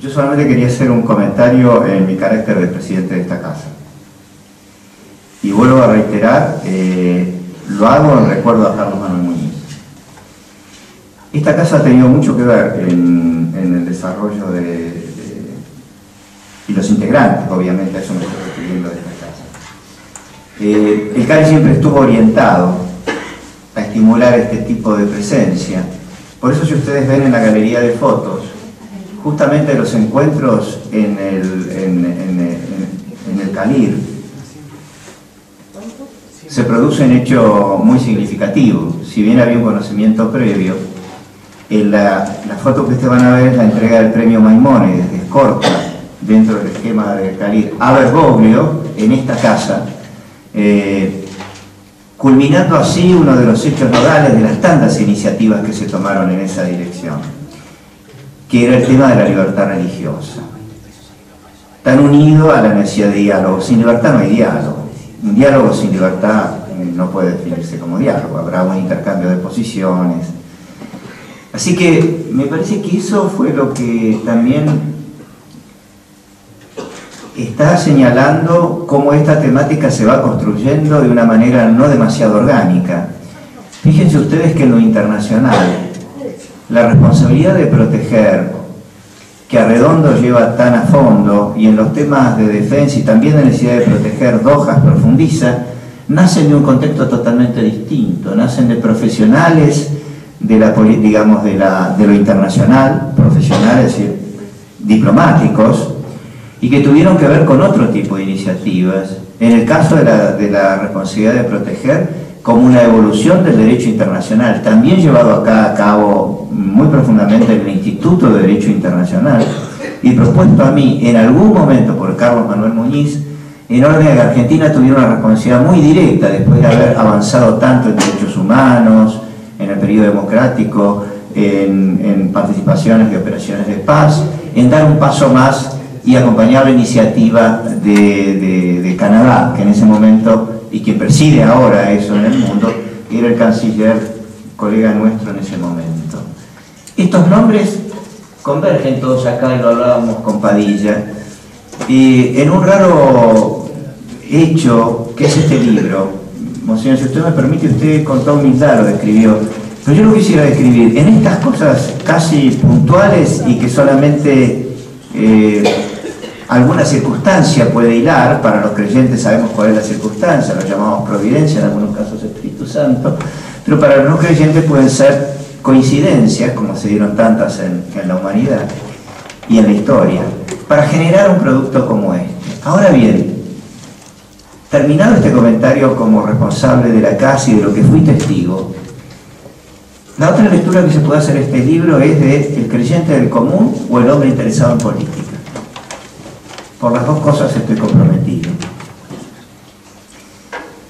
Yo solamente quería hacer un comentario en mi carácter de presidente de esta casa. Y vuelvo a reiterar, lo hago en recuerdo a Carlos Manuel Muñiz. Esta casa ha tenido mucho que ver en el desarrollo y los integrantes, obviamente, a eso me estoy refiriendo de esta casa. El CARI siempre estuvo orientado a estimular este tipo de presencia. Por eso, si ustedes ven en la galería de fotos, justamente los encuentros en el CALIR se produce un hecho muy significativo. Si bien había un conocimiento previo, la foto que ustedes van a ver es la entrega del premio Maimónides de Escorta dentro del esquema del CALIR a Bergoglio en esta casa, culminando así uno de los hechos nodales de las tantas iniciativas que se tomaron en esa dirección, que era el tema de la libertad religiosa, tan unido a la necesidad de diálogo. Sin libertad no hay diálogo. Un diálogo sin libertad no puede definirse como diálogo, habrá un intercambio de posiciones. Así que me parece que eso fue lo que también está señalando cómo esta temática se va construyendo de una manera no demasiado orgánica. Fíjense ustedes que en lo internacional, la responsabilidad de proteger, que Arredondo lleva tan a fondo, y en los temas de defensa y también la necesidad de proteger Dojas profundiza, nacen de un contexto totalmente distinto, nacen de profesionales de la digamos de lo internacional, profesionales, es decir, diplomáticos, y que tuvieron que ver con otro tipo de iniciativas. En el caso de la responsabilidad de proteger, como una evolución del derecho internacional, también llevado acá a cabo muy profundamente en el Instituto de Derecho Internacional y propuesto a mí en algún momento por Carlos Manuel Muñiz, en orden a que Argentina tuviera una responsabilidad muy directa después de haber avanzado tanto en derechos humanos, en el periodo democrático, en participaciones de operaciones de paz, en dar un paso más y acompañar la iniciativa de Canadá, que en ese momento, y quien preside ahora eso en el mundo, era el canciller, colega nuestro en ese momento. Estos nombres convergen todos acá, y lo hablábamos con Padilla, en un raro hecho que es este libro. Monseñor, si usted me permite, usted con toda humildad lo describió, pero yo lo quisiera describir en estas cosas casi puntuales y que solamente alguna circunstancia puede hilar. Para los creyentes sabemos cuál es la circunstancia, lo llamamos providencia, en algunos casos Espíritu Santo, pero para los no creyentes pueden ser coincidencias, como se dieron tantas en la humanidad y en la historia, para generar un producto como este. Ahora bien, terminado este comentario como responsable de la casa y de lo que fui testigo, la otra lectura que se puede hacer de este libro es de el creyente del común o el hombre interesado en política. Por las dos cosas estoy comprometido.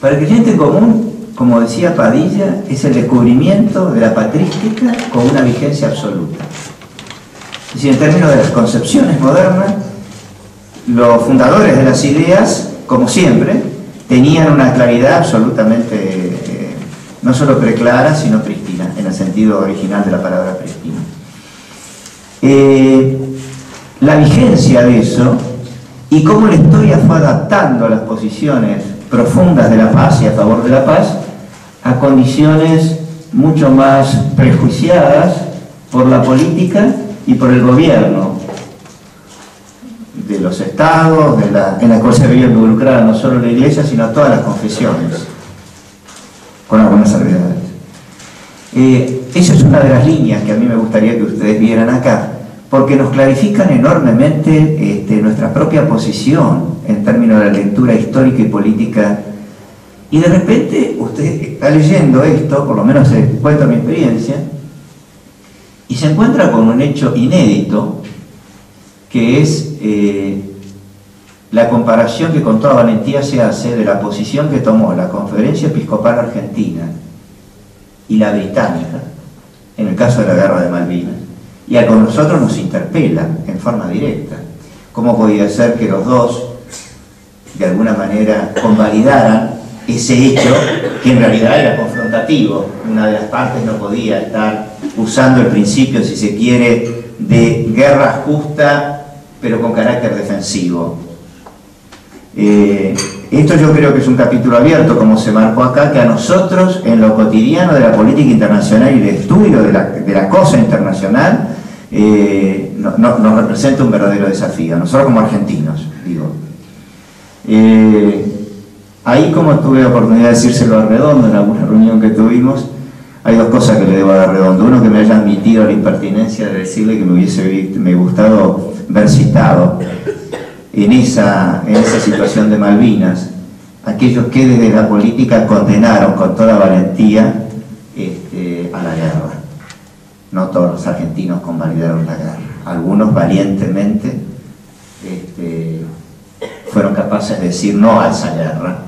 Para el creyente común, como decía Padilla, es el descubrimiento de la patrística con una vigencia absoluta. Es decir, en términos de las concepciones modernas, los fundadores de las ideas, como siempre, tenían una claridad absolutamente, no solo preclara, sino prístina, en el sentido original de la palabra prístina. La vigencia de eso, y cómo la historia fue adaptando las posiciones profundas de la paz y a favor de la paz a condiciones mucho más prejuiciadas por la política y por el gobierno de los estados, en la cual se veía involucrada no solo la iglesia, sino todas las confesiones, con algunas salvedades. Esa es una de las líneas que a mí me gustaría que ustedes vieran acá, porque nos clarifican enormemente nuestra propia posición en términos de la lectura histórica y política Y de repente usted está leyendo esto, por lo menos cuento mi experiencia, y se encuentra con un hecho inédito, que es la comparación que con toda valentía se hace de la posición que tomó la Conferencia Episcopal Argentina y la británica, en el caso de la Guerra de Malvinas, y a nosotros nos interpela en forma directa. ¿Cómo podía ser que los dos, de alguna manera, convalidaran ese hecho que en realidad era confrontativo? Una de las partes no podía estar usando el principio, si se quiere, de guerra justa, pero con carácter defensivo. Esto yo creo que es un capítulo abierto, como se marcó acá, que a nosotros, en lo cotidiano de la política internacional y de estudio de la cosa internacional, nos representa un verdadero desafío, nosotros como argentinos, digo. Ahí, como tuve oportunidad de decírselo a Redondo en alguna reunión que tuvimos, hay dos cosas que le debo a Redondo. Uno, que me haya admitido la impertinencia de decirle que me gustado ver citado en esa situación de Malvinas aquellos que desde la política condenaron con toda valentía a la guerra. No todos los argentinos convalidaron la guerra. Algunos valientemente fueron capaces de decir no a esa guerra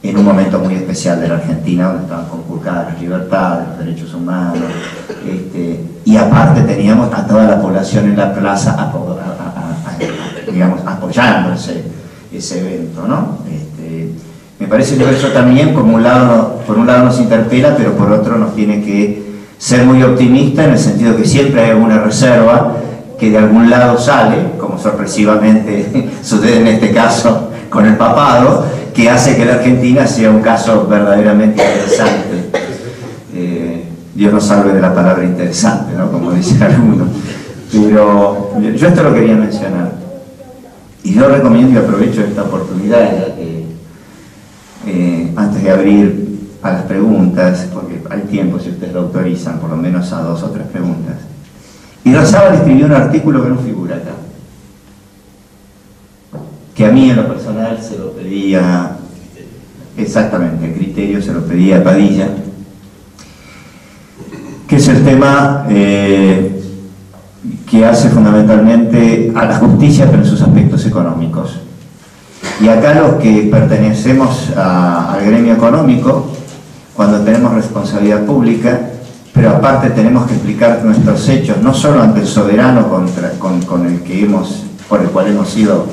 en un momento muy especial de la Argentina, donde estaban conculcadas las libertades, los derechos humanos, y aparte teníamos a toda la población en la plaza digamos, apoyando ese evento, ¿no? Me parece que eso también, por un lado nos interpela, pero por otro nos tiene que ser muy optimista, en el sentido que siempre hay alguna reserva que de algún lado sale, como sorpresivamente sucede en este caso con el papado, que hace que la Argentina sea un caso verdaderamente interesante. Dios nos salve de la palabra interesante, ¿no? Como dicen algunos. Pero yo esto lo quería mencionar. Y yo recomiendo y aprovecho esta oportunidad, ya que antes de abrir a las preguntas, porque hay tiempo si ustedes lo autorizan, por lo menos a 2 o 3 preguntas. Y Irrazábal escribió un artículo que no figura acá, que a mí en lo personal se lo pedía, exactamente, el criterio se lo pedía a Padilla, que es el tema que hace fundamentalmente a la justicia, pero en sus aspectos económicos. Y acá los que pertenecemos al gremio económico, cuando tenemos responsabilidad pública, pero aparte tenemos que explicar nuestros hechos, no solo ante el soberano por el cual hemos sido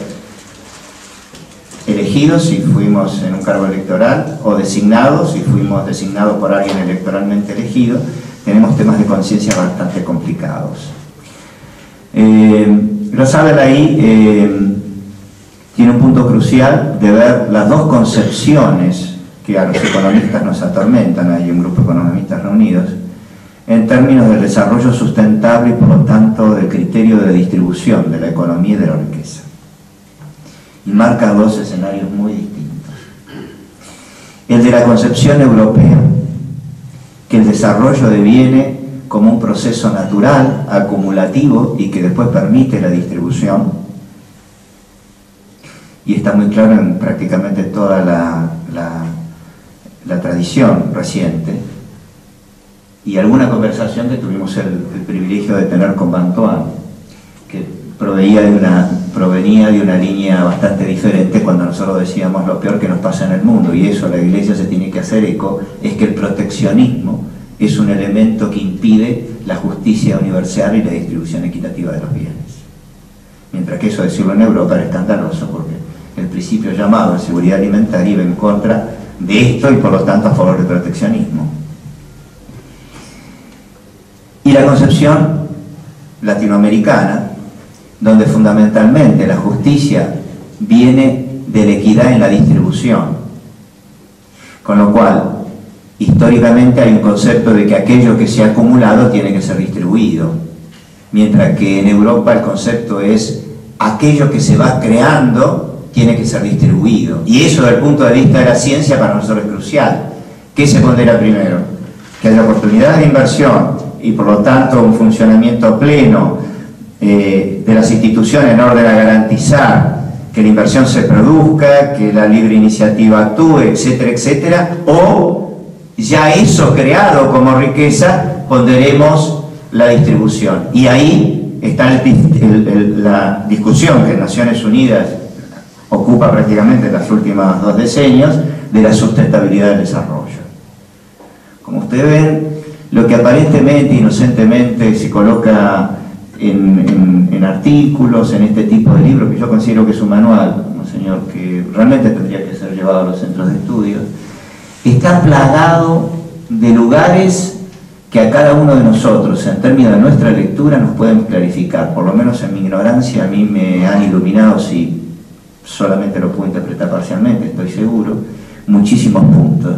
elegidos si fuimos en un cargo electoral, o designados si fuimos designados por alguien electoralmente elegido, tenemos temas de conciencia bastante complicados. Irrazábal ahí tiene un punto crucial de ver las dos concepciones que a los economistas nos atormentan, hay un grupo de economistas reunidos, en términos del desarrollo sustentable y por lo tanto del criterio de distribución de la economía y de la riqueza. Y marca dos escenarios muy distintos. El de la concepción europea, que el desarrollo deviene como un proceso natural, acumulativo y que después permite la distribución, y está muy claro en prácticamente toda la tradición reciente, y alguna conversación que tuvimos el privilegio de tener con Bantoán, que provenía de una línea bastante diferente cuando nosotros decíamos lo peor que nos pasa en el mundo, y eso la Iglesia se tiene que hacer eco, es que el proteccionismo es un elemento que impide la justicia universal y la distribución equitativa de los bienes. Mientras que eso decirlo en Europa era escandaloso, porque el principio llamado de seguridad alimentaria iba en contra de esto y por lo tanto a favor del proteccionismo. Y la concepción latinoamericana, donde fundamentalmente la justicia viene de la equidad en la distribución, con lo cual históricamente hay un concepto de que aquello que se ha acumulado tiene que ser distribuido, mientras que en Europa el concepto es aquello que se va creando tiene que ser distribuido. Y eso desde el punto de vista de la ciencia para nosotros es crucial. ¿Qué se pondera primero? Que haya oportunidades de inversión y por lo tanto un funcionamiento pleno de las instituciones en orden a garantizar que la inversión se produzca, que la libre iniciativa actúe, etcétera, etcétera, o ya eso creado como riqueza, ponderemos la distribución. Y ahí está la discusión que Naciones Unidas ocupa prácticamente los últimos 2 decenios de la sustentabilidad del desarrollo. Como ustedes ven, lo que aparentemente, inocentemente se coloca en artículos, en este tipo de libros, que yo considero que es un manual, señor, que realmente tendría que ser llevado a los centros de estudio, está plagado de lugares que a cada uno de nosotros, en términos de nuestra lectura, nos pueden clarificar. Por lo menos en mi ignorancia a mí me han iluminado, si solamente lo puedo interpretar parcialmente, estoy seguro, muchísimos puntos.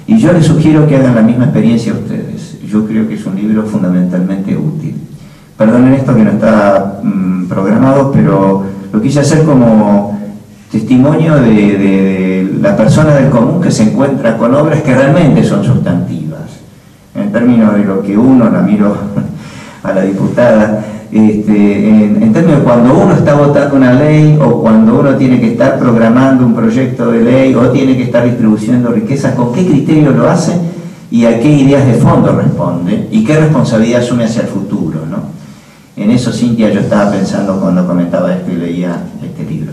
Y yo les sugiero que hagan la misma experiencia a ustedes. Yo creo que es un libro fundamentalmente útil. Perdonen esto que no está programado, pero lo quise hacer como testimonio de la persona del común que se encuentra con obras que realmente son sustantivas. En términos de lo que uno, la miro a la diputada, en términos de cuando uno está votando una ley o cuando uno tiene que estar programando un proyecto de ley o tiene que estar distribuyendo riqueza, ¿con qué criterio lo hace y a qué ideas de fondo responde y qué responsabilidad asume hacia el futuro, ¿no? En eso, Cintia, yo estaba pensando cuando comentaba esto y leía este libro.